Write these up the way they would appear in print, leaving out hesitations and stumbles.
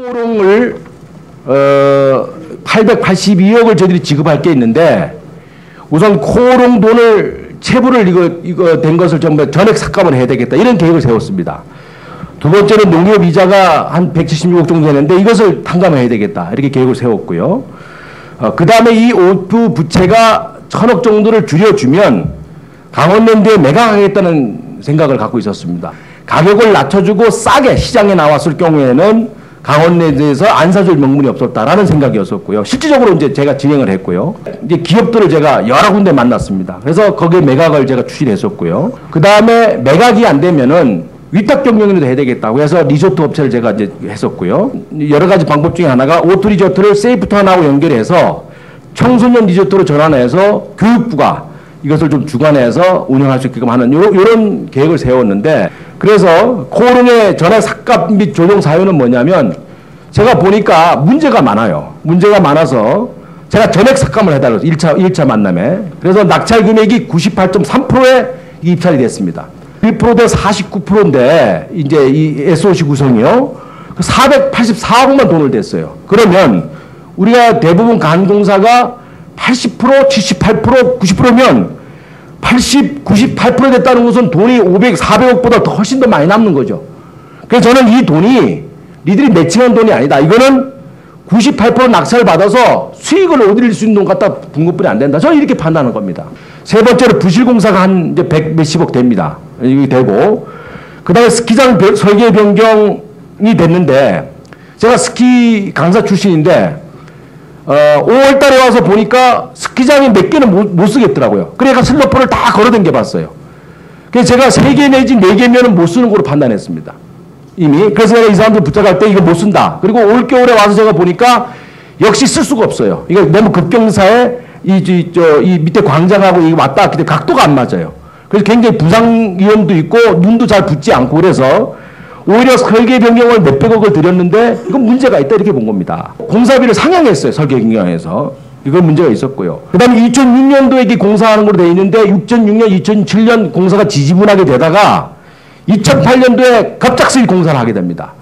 코롱을 882억을 저희들이 지급할 게 있는데, 우선 코롱 돈을 체불을 이거 된 것을 전부 전액 삭감을 해야 되겠다, 이런 계획을 세웠습니다. 두 번째는 농협 이자가 한 176억 정도 되는데 이것을 탕감해야 되겠다, 이렇게 계획을 세웠고요. 그 다음에 이 오프 부채가 1000억 정도를 줄여주면 강원랜드에 매각하겠다는 생각을 갖고 있었습니다. 가격을 낮춰주고 싸게 시장에 나왔을 경우에는 강원랜드에서 안 사줄 명분이 없었다라는 생각이었었고요. 실질적으로 이제 제가 진행을 했고요. 이제 기업들을 제가 여러 군데 만났습니다. 그래서 거기에 매각을 제가 추진했었고요. 그 다음에 매각이 안 되면은 위탁 경영이라도 해야 되겠다고 해서 리조트 업체를 제가 이제 했었고요. 여러 가지 방법 중에 하나가 오토 리조트를 세이프타운하고 연결해서 청소년 리조트로 전환해서 교육부가 이것을 좀 주관해서 운영할 수 있게끔 하는 이런 계획을 세웠는데, 그래서 코롱의 전액 삭감 및 조정 사유는 뭐냐면, 제가 보니까 문제가 많아요. 문제가 많아서 제가 전액 삭감을 해달라고 1차 만남에. 그래서 낙찰 금액이 98.3%에 입찰이 됐습니다. 1%대 49%인데 이제 이 SOC 구성이요. 484억만 돈을 댔어요. 그러면 우리가 대부분 간공사가 80%, 78%, 90%면 80, 98% 됐다는 것은 돈이 500, 400억보다 훨씬 더 많이 남는 거죠. 그래서 저는 이 돈이 니들이 매칭한 돈이 아니다. 이거는 98% 낙찰을 받아서 수익을 얻을 수 있는 돈 갖다 분 것뿐이 안 된다. 저는 이렇게 판단하는 겁니다. 세 번째로 부실공사가 한 이제 100 몇십억 됩니다. 이게 되고, 그 다음에 스키장 설계 변경이 됐는데, 제가 스키 강사 출신인데 5월 달에 와서 보니까 스키장이 몇 개는 못 쓰겠더라고요. 그러니까 슬로프를 다 걸어댕겨 봤어요. 그래서 제가 3개 내지 4개면은 못 쓰는 걸로 판단했습니다. 이미. 그래서 내가 이 사람들 붙잡을 때 이거 못 쓴다. 그리고 올겨울에 와서 제가 보니까 역시 쓸 수가 없어요. 이거 너무 급경사에 이 밑에 광장하고 이게 왔다 갔기 때문에 각도가 안 맞아요. 그래서 굉장히 부상 위험도 있고 눈도 잘 붙지 않고, 그래서 오히려 설계 변경을 몇백억을 들였는데 이건 문제가 있다, 이렇게 본 겁니다. 공사비를 상향했어요, 설계 변경에서. 이건 문제가 있었고요. 그 다음에 2006년도에 이게 공사하는 걸로 되어 있는데 2006년, 2007년 공사가 지지분하게 되다가 2008년도에 갑작스레 공사를 하게 됩니다.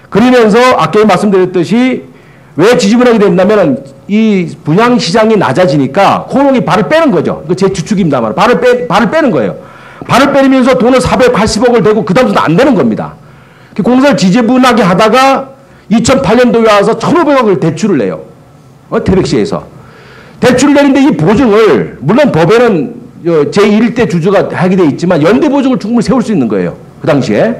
그러면서 아까 말씀드렸듯이 왜 지지분하게 됐냐면 이 분양시장이 낮아지니까 코롱이 발을 빼는 거죠. 제 추측입니다만 발을 빼는 거예요. 발을 빼면서 돈을 480억을 대고 그 다음부터 안 되는 겁니다. 공사를 지지분하게 하다가 2008년도에 와서 1,500억을 대출을 내요. 태백시에서. 대출을 내는데 이 보증을, 물론 법에는 제1대 주주가 하게 돼 있지만 연대 보증을 충분히 세울 수 있는 거예요, 그 당시에.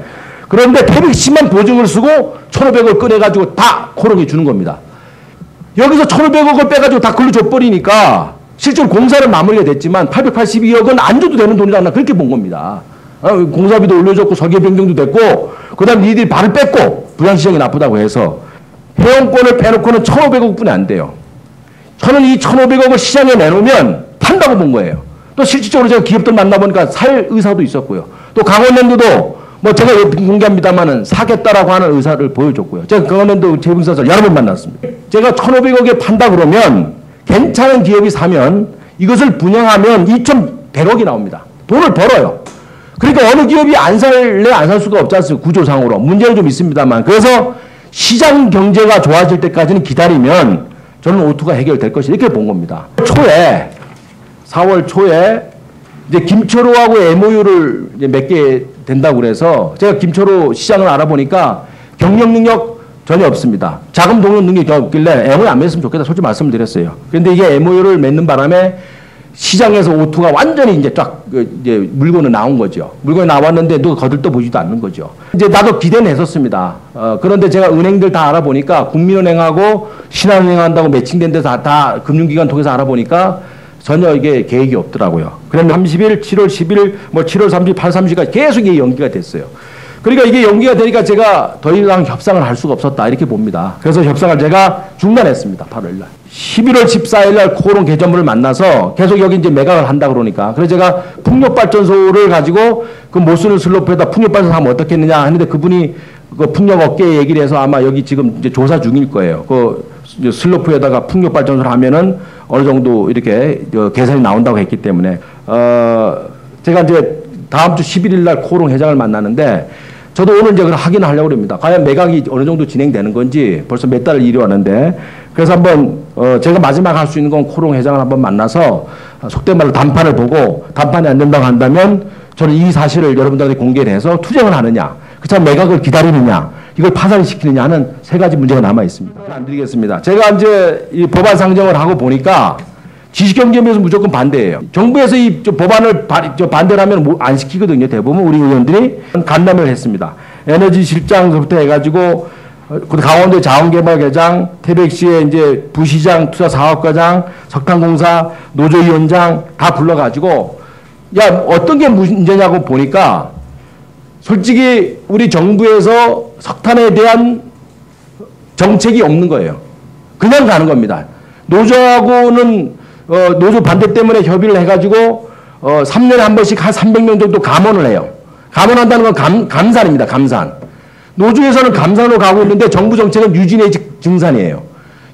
그런데 태백시만 보증을 쓰고 1,500억을 꺼내가지고 다 코롱이 주는 겁니다. 여기서 1,500억을 빼가지고 다 글로 줘버리니까 실제로 공사는 마무리가 됐지만 882억은 안 줘도 되는 돈이라 나 그렇게 본 겁니다. 공사비도 올려줬고 설계 변경도 됐고, 그 다음 니들이 발을 뺐고 부양시장이 나쁘다고 해서 회원권을 빼놓고는 1,500억 뿐이 안 돼요. 저는 이 1,500억을 시장에 내놓으면 판다고 본 거예요. 또 실질적으로 제가 기업들 만나보니까 살 의사도 있었고요. 또 강원랜드도 뭐 제가 공개합니다만은 사겠다라고 하는 의사를 보여줬고요. 제가 강원랜드 재분사설 여러 번 만났습니다. 제가 1,500억에 판다 그러면 괜찮은 기업이 사면 이것을 분양하면 2,100억이 나옵니다. 돈을 벌어요. 그러니까 어느 기업이 안 살 수가 없지 않습니까? 구조상으로. 문제는 좀 있습니다만. 그래서 시장 경제가 좋아질 때까지는 기다리면 저는 오투가 해결될 것이다, 이렇게 본 겁니다. 4월 초에 이제 김초로하고 MOU를 맺게 된다고 그래서 제가 김초로 시장을 알아보니까 경영 능력 전혀 없습니다. 자금 동원 능력이 없길래 MOU 안 맺으면 좋겠다, 솔직히 말씀을 드렸어요. 그런데 이게 MOU를 맺는 바람에 시장에서 오투가 완전히 이제 쫙 이제 물건은 나온 거죠. 물건이 나왔는데 누가 거들떠 보지도 않는 거죠. 이제 나도 기대는 했었습니다. 그런데 제가 은행들 다 알아보니까 국민은행하고 신한은행 한다고 매칭된 데서 다 금융기관 통해서 알아보니까 전혀 이게 계획이 없더라고요. 그러면 30일, 7월 10일, 뭐 7월 30일, 8월 30일까지 계속 이게 연기가 됐어요. 그러니까 이게 연기가 되니까 제가 더 이상 협상을 할 수가 없었다, 이렇게 봅니다. 그래서 협상을 제가 중단했습니다. 8월날. 11월 14일날 코롱 개점을 만나서 계속 여기 이제 매각을 한다 그러니까. 그래서 제가 풍력발전소를 가지고 그 못 쓰는 슬로프에다 풍력발전소 하면 어떻겠느냐 했는데 그분이 그 풍력 업계에 얘기를 해서 아마 여기 지금 이제 조사 중일 거예요. 그 슬로프에다가 풍력발전소를 하면은 어느 정도 이렇게 계산이 나온다고 했기 때문에, 제가 이제 다음 주 11일 날 코롱 회장을 만나는데 저도 오늘 이제 그걸 확인을 하려고 합니다. 과연 매각이 어느 정도 진행되는 건지 벌써 몇 달을 일이 왔는데, 그래서 한번 제가 마지막 할 수 있는 건 코롱 회장을 한번 만나서 속된 말로 단판을 보고, 단판이 안 된다고 한다면 저는 이 사실을 여러분들한테 공개를 해서 투쟁을 하느냐, 그렇지만 매각을 기다리느냐, 이걸 파산시키느냐 하는 세 가지 문제가 남아 있습니다. 안 드리겠습니다. 제가 이제 이 법안 상정을 하고 보니까 지식경제에서 무조건 반대예요. 정부에서 이 법안을 반대를 하면 안 시키거든요. 대부분 우리 의원들이 간담회를 했습니다. 에너지실장부터 해가지고 강원도 자원개발계장, 태백시의 이제 부시장, 투자사업과장, 석탄공사, 노조위원장 다 불러가지고 야 어떤 게 문제냐고 보니까 솔직히 우리 정부에서 석탄에 대한 정책이 없는 거예요. 그냥 가는 겁니다. 노조하고는 노조 반대 때문에 협의를 해가지고 3년에 한 번씩 한 300명 정도 감원을 해요. 감원한다는 건 감산입니다. 감산. 노조에서는 감산으로 가고 있는데 정부 정책은 유지 내지 증산이에요.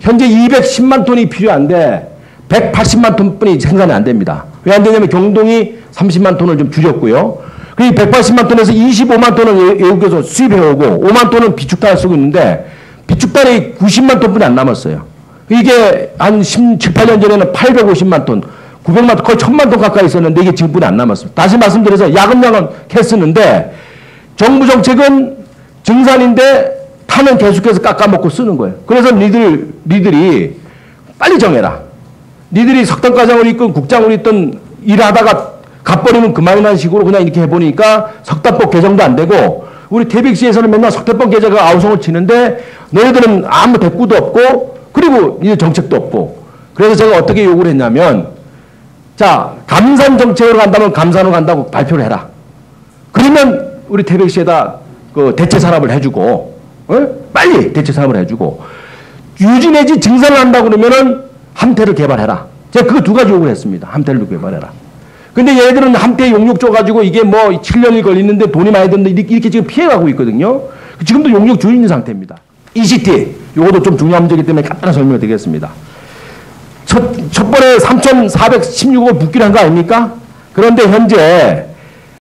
현재 210만 톤이 필요한데 180만 톤뿐이 생산이 안 됩니다. 왜 안 되냐면 경동이 30만 톤을 좀 줄였고요. 그리고 180만 톤에서 25만 톤을 외국에서 수입해오고 5만 톤은 비축단을 쓰고 있는데 비축단이 90만 톤뿐이 안 남았어요. 이게 한 7, 8년 전에는 850만 톤, 900만 톤, 거의 1000만 톤 가까이 있었는데 이게 지금뿐이 안 남았습니다. 다시 말씀드려서 야금야금 캐쓰는데 정부 정책은 증산인데 타는 계속해서 깎아먹고 쓰는 거예요. 그래서 니들이 빨리 정해라. 니들이 석탄과장을 있건 국장을 있던 일하다가 갚버리면 그만이라는 식으로 그냥 이렇게 해보니까 석탄법 개정도 안 되고 우리 태백시에서는 맨날 석탄법 개정가 아우성을 치는데 너희들은 아무 대꾸도 없고 그리고 이제 정책도 없고 그래서 제가 어떻게 요구를 했냐면 자 감산 정책으로 간다면 감산으로 간다고 발표를 해라. 그러면 우리 태백시에다 그 대체 산업을 해주고 빨리 대체 산업을 해주고 유지 내지 증산을 한다고 그러면은 함태를 개발해라. 제가 그 두 가지 요구를 했습니다. 함태를 개발해라. 근데 얘들은 함태 용역 줘가지고 이게 뭐 7년이 걸리는데 돈이 많이 드는데 이렇게 지금 피해가고 있거든요. 지금도 용역 주 있는 상태입니다. ECT 요것도 좀 중요한 문제이기 때문에 간단한 설명을 드리겠습니다. 첫 번에 3,416억 붓기로 한 거 아닙니까? 그런데 현재